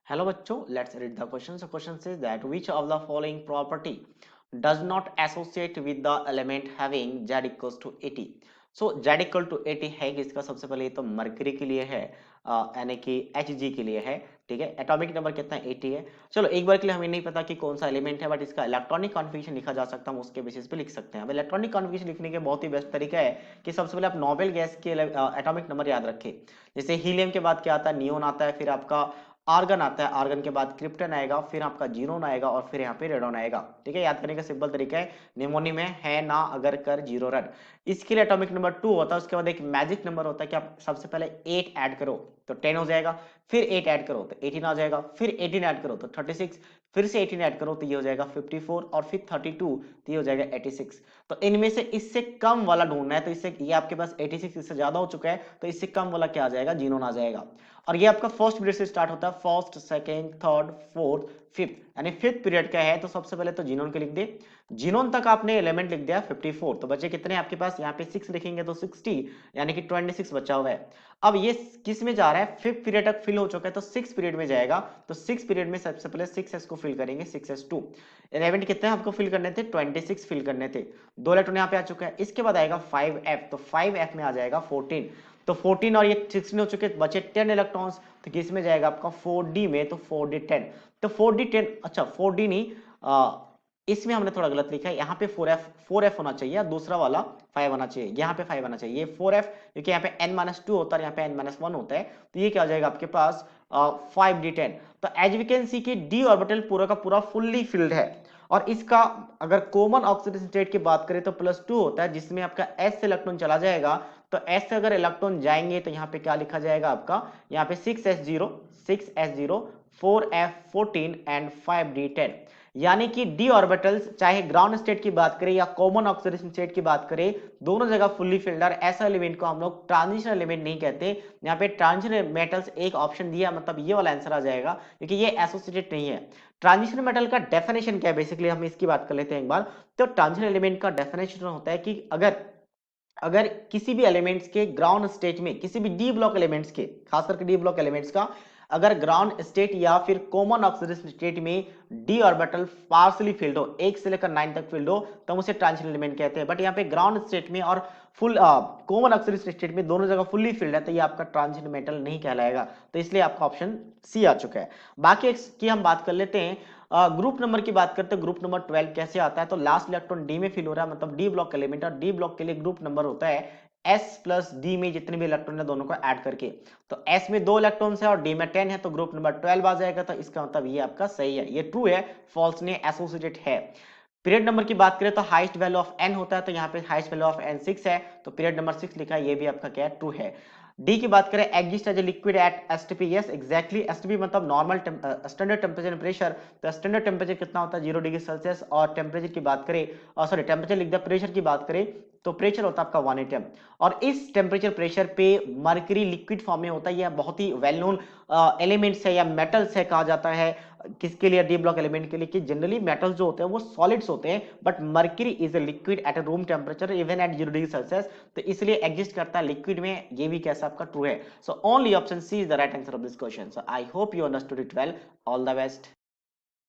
Hello बच्चों, let's read the question. So question says that which of the following property does not associate with the element having Z equals to 80. So Z equal to 80 है किसका? सबसे पहले तो mercury के लिए है, यानी कि Hg के लिए है। ठीक है, एटॉमिक नंबर कितना है? 80 है। चलो एक बार के लिए हमें नहीं पता कि कौन सा एलिमेंट है, बट इसका इलेक्ट्रॉनिक कॉन्फिगरेशन लिखा जा सकता है, हम उसके बेसिस पे लिख सकते हैं। अब इलेक्ट्रॉनिक कॉन्फिगरेशन लिखने के बहुत ही बेस्ट तरीका है कि सबसे पहले आप नोबेल गैस के एटॉमिक नंबर याद रखें। जैसे हीलियम के बाद क्या आता है? नियोन आता है, फिर आपका आर्गन आता है, आर्गन के बाद क्रिप्टन आएगा, फिर आपका जीरोन आएगा और फिर यहाँ पे रेडॉन आएगा। ठीक है, याद करने का सिंपल तरीका है, निमोनी में है ना अगर कर जीरो रन। इसके लिए एटॉमिक नंबर 2 होता है, उसके बाद एक मैजिक नंबर होता है कि आप सबसे पहले 8 ऐड करो तो 10 हो जाएगा, फिर 8 ऐड करो तो 18 आ जाएगा, फिर 18 ऐड करो तो 36, फिर से 18 ऐड करो तो ये हो जाएगा 54 और फिर 32 तो ये हो जाएगा 86। तो इनमें से इससे कम वाला ढूंढना है, तो इससे ये आपके पास 86 इससे ज्यादा हो चुका है, तो इससे कम वाला क्या आ जाएगा? जीनोन आ जाएगा। और ये आपका फर्स्ट पीरियड से स्टार्ट होता है, first second third fourth fifth, यानी फिफ्थ पीरियड का है। तो सबसे पहले तो जीनोन के लिख दे, जीनोन तक आपने एलिमेंट लिख दिया 54, तो बचे कितने आपके पास? यहाँ पे 6 लिखेंगे तो 60, यानी कि 26 बचा हुआ है। अब ये किस में जा रहा है? फिफ्थ पीरियड तक फिल हो चुका है, तो 6 पीरियड में जाएगा। तो 6 पीरियड में सबसे पहले 6s को फिल करेंगे, 6s2। एलिमेंट कितने आपको फिल करने थे? 26 फिल करने थे, 2 इलेक्ट्रॉन यहाँ पे आ चुका है। इसके बाद आएगा 5f, तो 5f में आ जाएगा 14, तो 14 और ये 16 हो चुके, बचे 10 इलेक्ट्रॉन्स, तो किस में जाएगा आपका? 4d में, तो 4d10। तो 4d10, अच्छा 4d नहीं, इसमें हमने थोड़ा गलत लिखा है, यहाँ पे 4f होना चाहिए, दूसरा वाला 5 आना चाहिए, यहाँ पे 5 आना चाहिए। 4f क्योंकि यहाँ पे n-2 होता है, यहाँ पे n-1 होता है, तो ये क्या हो जाएगा आपके पास? 5d10। तो एज वी कैन सी कि d ऑर्बिटल पूरा का पूरा फुल्ली फिल्ड है, और इसका अगर कॉमन ऑक्सीडेशन स्टेट की बात करें तो +2 होता है, जिसमें आपका s से इलेक्ट्रॉन चला जाएगा। तो s से अगर इलेक्ट्रॉन जाएंगे तो यहाँ पे क्या लिखा जाएगा आपका? यहाँ पे 6s0, 6s0, 4f14 and 5d10, यानी कि d ऑर्बिटल्स चाहे ग्राउंड स्टेट की बात करें या कॉमन ऑक्सीडेशन स्टेट की बात करें, दोनों जगह फुल्ली फिल्ड है। ऐसा एलिमेंट को हम लोग ट्रांजिशन एलिमेंट नहीं कहते। यहाँ पे ट्रांजिशन मेटल्स एक ऑप्शन दिया, मतलब ये वाला आंसर आ जाएगा, क्योंकि ये एसोसिएटेड नहीं है। ट्रांजिशन मेटल का डेफिनेशन क्या है? बेसिकली हम इसकी बात कर लेते हैं एक बार। तो ट्रांजिशन एलिमेंट का डेफिनेशन होता है कि अगर अगर किसी भी एलिमेंट्स के ग्राउंड स्टेट में, किसी भी डी ब्लॉक एलिमेंट्स के, खास करके डी ब्लॉक एलिमेंट्स का, अगर ग्राउंड स्टेट या फिर कॉमन ऑक्सीडेशन स्टेट में डी ऑर्बिटल पार्शियली फिल्ड हो, 1 से लेकर 9 तक फिल्ड हो, तो हम उसे ट्रांजिशन एलिमेंट कहते हैं। बट यहाँ पे ग्राउंड स्टेट में और फुल कॉमन ऑक्सीडेशन स्टेट में दोनों जगह फुल्ली फिल्ड है, तो ये आपका ट्रांजिशन मेटल नहीं कहलाएगा। तो इसलिए आपका ऑप्शन सी आ चुका है। बाकी की हम बात कर लेते हैं। ग्रुप नंबर की बात करते हैं, ग्रुप नंबर 12 कैसे आता है? तो लास्ट इलेक्ट्रॉन डी में फिल हो रहा है, मतलब डी ब्लॉक एलिमेंट, और डी ब्लॉक के लिए ग्रुप नंबर होता है s प्लस डी में जितने भी इलेक्ट्रॉन है दोनों को ऐड करके। तो s में 2 इलेक्ट्रॉन्स है और d में 10 है, तो ग्रुप नंबर 12 आ जाएगा। तो इसका मतलब ये आपका सही है, ये ट्रू है, फॉल्स ने एसोसिएटेड है। पीरियड नंबर की बात करें तो हाईएस्ट वैल्यू ऑफ n होता है, तो यहाँ पे हाईएस्ट वैल्यू ऑफ n 6 है, तो पीरियड नंबर 6 लिखा है, ये भी आपका क्या है? ट्रू है। डी की बात करें, exist as a liquid at STP, yes exactly, STP मतलब normal standard temperature and pressure. तो स्टैंडर्ड टेम्परेचर कितना होता है? 0 डिग्री सेल्सियस, और टेम्परेचर की बात करें, सॉरी टेम्परेचर लिख दिया, प्रेशर की बात करें तो प्रेशर होता है आपका 1 atm, और इस टेम्परेचर प्रेशर पे मरकरी लिक्विड फॉर्म में होता है। यह बहुत ही वेल नोन एलिमेंट्स है या मेटल्स है कहा जाता है। किसके लिए? डी ब्लॉक एलिमेंट के लिए, कि जनरली मेटल्स जो होते हैं वो सॉलिड्स होते हैं, but mercury is a liquid at a room temperature even at 0 degree Celsius, तो इसलिए एग्जिस्ट करता है लिक्विड में। ये भी कैसा आपका? ट्रू है। So only option C is the right answer of this question. So I hope you understood it well. All the best.